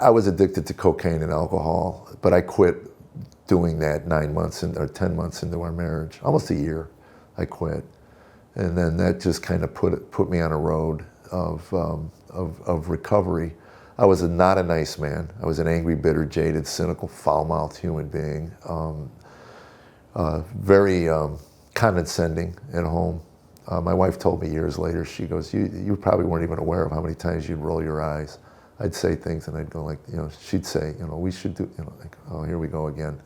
I was addicted to cocaine and alcohol, but I quit doing that 9 months or 10 months into our marriage. Almost a year, I quit. And then that just kind of put me on a road of recovery. I was not a nice man. I was an angry, bitter, jaded, cynical, foul-mouthed human being. Very condescending at home. My wife told me years later, she goes, you probably weren't even aware of how many times you'd roll your eyes. I'd say things and I'd go like, she'd say, we should do, like, oh, here we go again.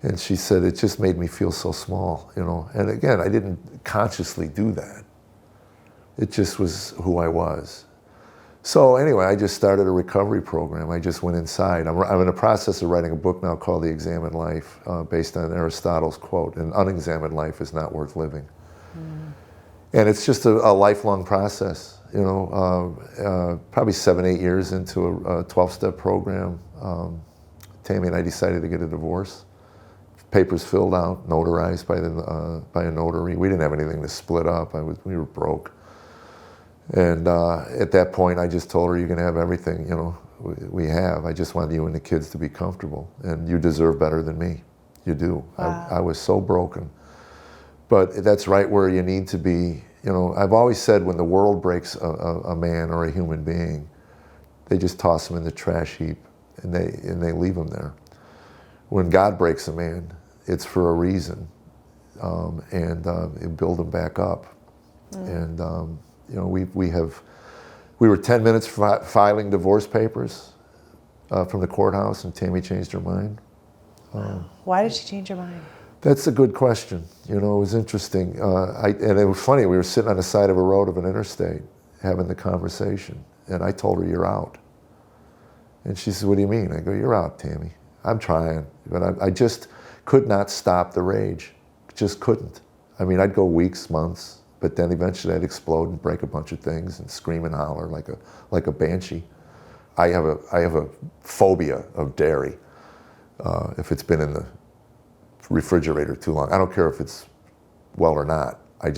And she said, it just made me feel so small, And again, I didn't consciously do that. It just was who I was. So anyway, I just started a recovery program. I just went inside. I'm in the process of writing a book now called The Examined Life, based on Aristotle's quote, an unexamined life is not worth living. Mm. And it's just a lifelong process, probably 7-8 years into a 12-step program. Tammy and I decided to get a divorce. Papers filled out, notarized by a notary. We didn't have anything to split up. We were broke. And at that point, I just told her, you're going to have everything, we have. I just want you and the kids to be comfortable. And you deserve better than me. You do. Wow. I was so broken. But that's right where you need to be. I've always said when the world breaks a man or a human being, they just toss him in the trash heap and they leave him there. When God breaks a man, it's for a reason. And build him back up. Mm. And we were 10 minutes filing divorce papers from the courthouse, and Tammy changed her mind. Why did she change her mind? That's a good question. It was interesting. And it was funny, we were sitting on the side of a road of an interstate having the conversation, and I told her, you're out. And she said, what do you mean? I go, you're out, Tammy. I'm trying, but I just could not stop the rage. Just couldn't. I mean, I'd go weeks, months, but then eventually I'd explode and break a bunch of things and scream and holler like a banshee. I have a phobia of dairy. If it's been in the refrigerator too long, I don't care if it's well or not. I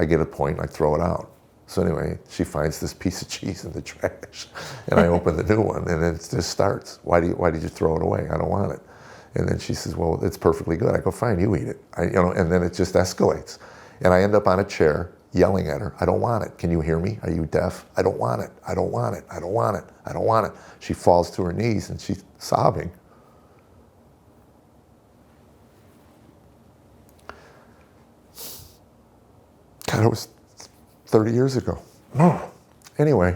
get a point and I throw it out. So anyway, she finds this piece of cheese in the trash, and I open the new one, and it just starts. Why did you throw it away? I don't want it. And then she says, well, it's perfectly good. I go, fine, you eat it. And then it just escalates. And I end up on a chair yelling at her, I don't want it. Can you hear me? Are you deaf? I don't want it. I don't want it. I don't want it. I don't want it. She falls to her knees and she's sobbing. God, it was 30 years ago. Anyway,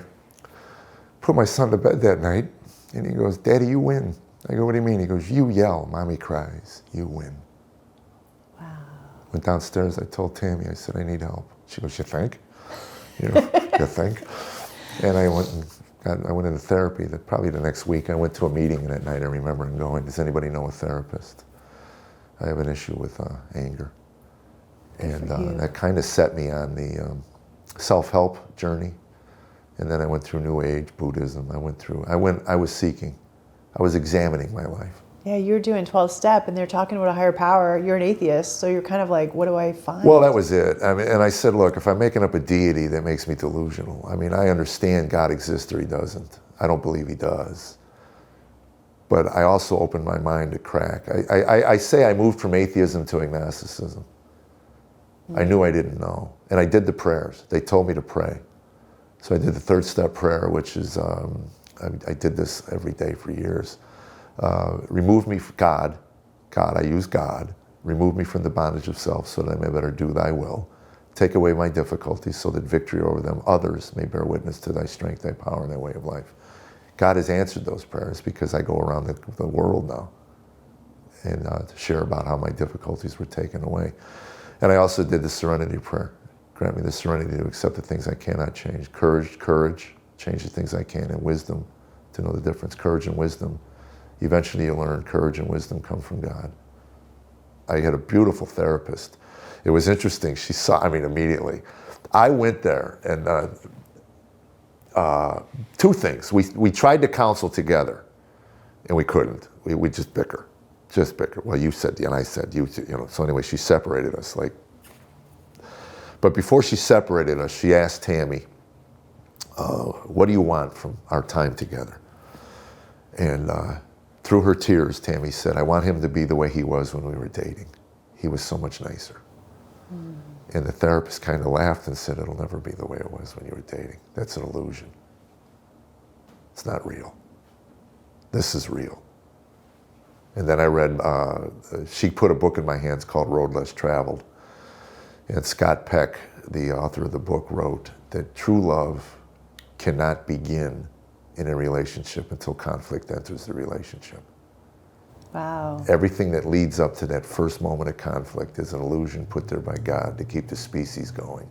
put my son to bed that night, and he goes, Daddy, you win. I go, what do you mean? He goes, you yell, Mommy cries, you win. Wow. Went downstairs, I told Tammy, I said, I need help. She goes, you think? You think? And I went into therapy. Probably the next week, I went to a meeting, and at night I remember him going, does anybody know a therapist? I have an issue with anger. And that kind of set me on the self-help journey. And then I went through New Age, Buddhism. I was seeking. I was examining my life. Yeah, you're doing 12-step, and they're talking about a higher power. You're an atheist, so you're kind of like, what do I find? Well, that was it. I mean, and I said, look, if I'm making up a deity, that makes me delusional. I mean, I understand God exists or he doesn't. I don't believe he does. But I also opened my mind to crack. I say I moved from atheism to agnosticism. I knew I didn't know. And I did the prayers. They told me to pray. So I did the 3rd step prayer, which is, I did this every day for years. Remove me from God, I use God. Remove me from the bondage of self so that I may better do thy will. Take away my difficulties so that victory over them, others may bear witness to thy strength, thy power, and thy way of life. God has answered those prayers because I go around the world now and to share about how my difficulties were taken away. And I also did the serenity prayer. Grant me the serenity to accept the things I cannot change. Courage, change the things I can, and wisdom to know the difference. Courage and wisdom. Eventually you learn courage and wisdom come from God. I had a beautiful therapist. It was interesting. She saw, immediately. I went there and 2 things. We tried to counsel together and we couldn't. We just bicker. Just bicker. Well, you said, and I said, so anyway, she separated us. But before she separated us, she asked Tammy, what do you want from our time together? And through her tears, Tammy said, I want him to be the way he was when we were dating. He was so much nicer. And the therapist kind of laughed and said, it'll never be the way it was when you were dating. That's an illusion. It's not real. This is real. And then I read, she put a book in my hands called Road Less Traveled. And Scott Peck, the author of the book, wrote that true love cannot begin in a relationship until conflict enters the relationship. Wow. Everything that leads up to that first moment of conflict is an illusion put there by God to keep the species going.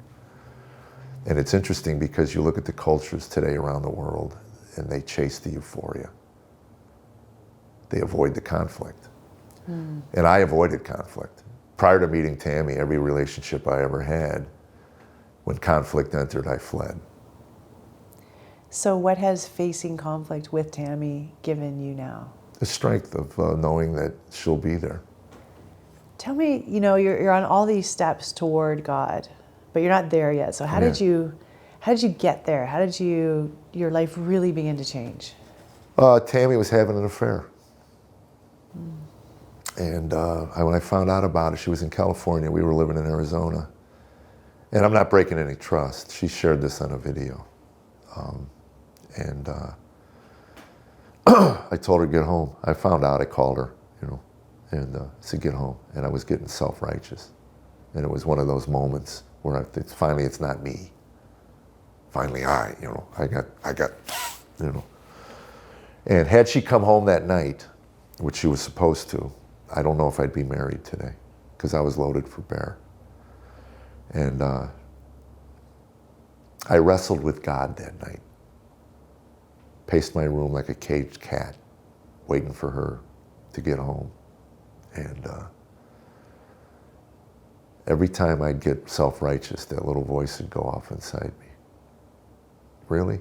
And it's interesting because you look at the cultures today around the world and they chase the euphoria. They avoid the conflict. And I avoided conflict. Prior to meeting Tammy, every relationship I ever had, when conflict entered, I fled. So what has facing conflict with Tammy given you now? The strength of knowing that she'll be there. Tell me, you're on all these steps toward God, but you're not there yet. So how did you get there? How did your life really begin to change? Tammy was having an affair. And when I found out about it, she was in California. We were living in Arizona. And I'm not breaking any trust. She shared this on a video. I told her to get home. I found out, I called her, and said, get home. And I was getting self-righteous. And it was one of those moments where finally it's not me. Finally I got. And had she come home that night, which she was supposed to, I don't know if I'd be married today, because I was loaded for bear. And I wrestled with God that night. Paced my room like a caged cat, waiting for her to get home. And every time I'd get self-righteous, that little voice would go off inside me. Really?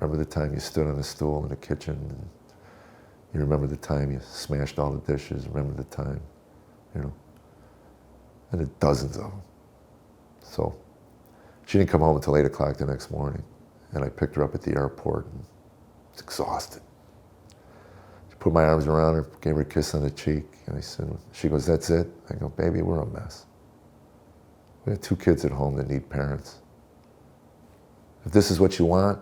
Remember the time you stood on a stool in the kitchen? And you remember the time you smashed all the dishes? Remember the time? And there dozens of them. So she didn't come home until 8 o'clock the next morning. And I picked her up at the airport and I was exhausted. I put my arms around her, gave her a kiss on the cheek, and I said, she goes, that's it? I go, baby, we're a mess. We have 2 kids at home that need parents. If this is what you want,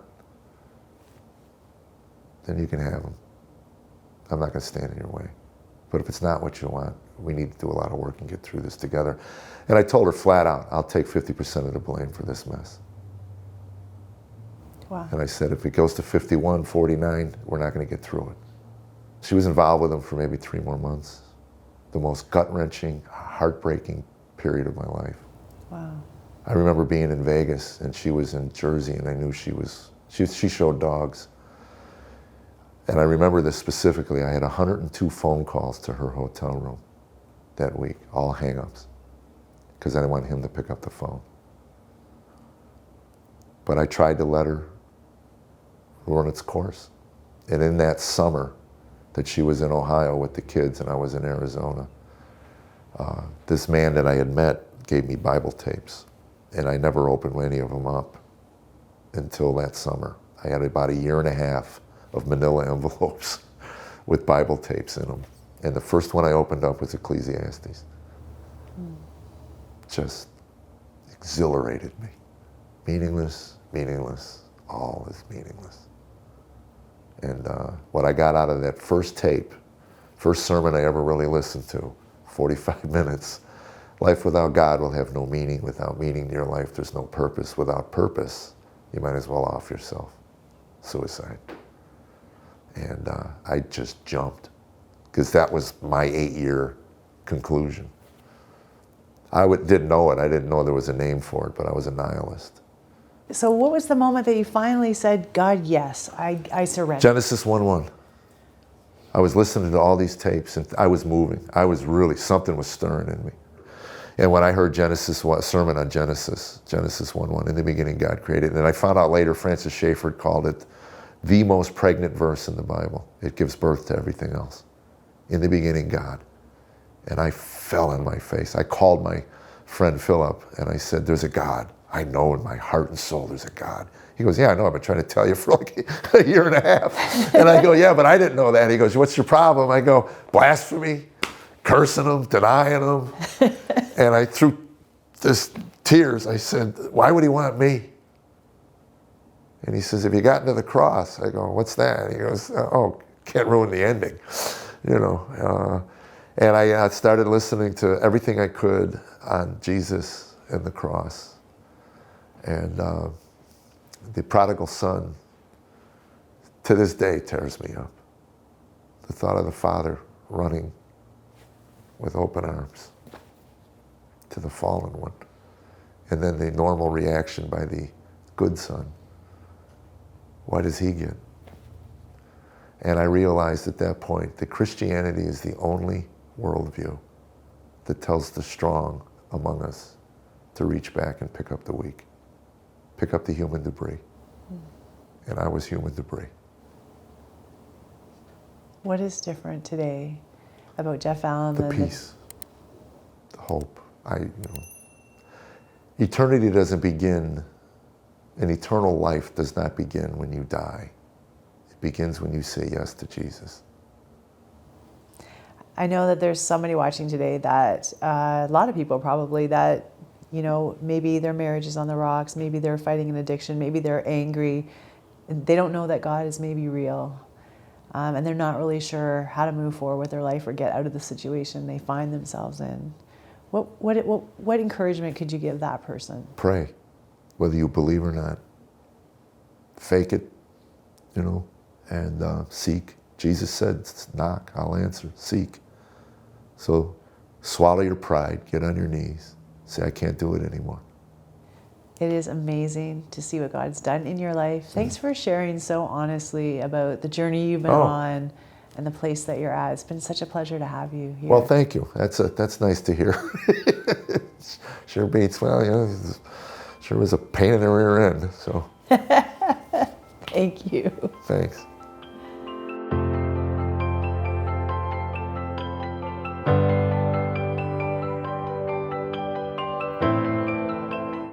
then you can have them. I'm not going to stand in your way. But if it's not what you want, we need to do a lot of work and get through this together. And I told her flat out, I'll take 50% of the blame for this mess. Wow. And I said, if it goes to 51, 49, we're not going to get through it. She was involved with him for maybe 3 more months. The most gut-wrenching, heartbreaking period of my life. Wow. I remember being in Vegas and she was in Jersey and I knew she showed dogs. And I remember this specifically. I had 102 phone calls to her hotel room that week, all hang-ups, because I didn't want him to pick up the phone. But I tried to let her run its course. And in that summer that she was in Ohio with the kids and I was in Arizona, this man that I had met gave me Bible tapes. And I never opened any of them up until that summer. I had about 1.5 years of manila envelopes with Bible tapes in them. And the first one I opened up was Ecclesiastes. Just exhilarated me. Meaningless, meaningless, all is meaningless. And what I got out of that first tape, first sermon I ever really listened to, 45 minutes, life without God will have no meaning. Without meaning in your life, there's no purpose. Without purpose, you might as well off yourself. Suicide. And I just jumped, because that was my 8-year conclusion. I didn't know it. I didn't know there was a name for it, but I was a nihilist. So what was the moment that you finally said, God, yes, I surrender? Genesis 1:1. I was listening to all these tapes and I was moving. I was really, something was stirring in me. And when I heard sermon on Genesis 1:1, in the beginning God created. And I found out later Francis Schaeffer called it the most pregnant verse in the Bible. It gives birth to everything else. In the beginning, God. And I fell on my face. I called my friend Philip and I said, there's a God. I know in my heart and soul there's a God. He He goes, yeah, I know, I've been trying to tell you for like a year and a half. And I go, yeah, but I didn't know that. He goes, what's your problem? I go, blasphemy, cursing him, denying him. And I, through this tears, I said, why would he want me? And he says, have you gotten to the cross? I go, what's that? He goes, oh, can't ruin the ending, you know. And I started listening to everything I could on Jesus and the cross. And the prodigal son, to this day, tears me up. The thought of the father running with open arms to the fallen one. And then the normal reaction by the good son. What does he get? And I realized at that point that Christianity is the only worldview that tells the strong among us to reach back and pick up the weak, pick up the human debris. And I was human debris. What is different today about Jeff Allen? The peace, the hope. Eternity doesn't begin, and eternal life does not begin when you die. It begins when you say yes to Jesus. I know that there's somebody watching today that, a lot of people probably, that, you know, maybe their marriage is on the rocks, maybe they're fighting an addiction, maybe they're angry, and they don't know that God is maybe real. And they're not really sure how to move forward with their life or get out of the situation they find themselves in. What encouragement could you give that person? Pray, whether you believe or not. Fake it, you know, and seek. Jesus said, knock, I'll answer, seek. So swallow your pride, get on your knees, say, I can't do it anymore. It is amazing to see what God's done in your life. Thanks for sharing so honestly about the journey you've been on and the place that you're at. It's been such a pleasure to have you here. Well, thank you. That's nice to hear. Sure beats, well, you know, sure was a pain in the rear end, so. Thank you. Thanks.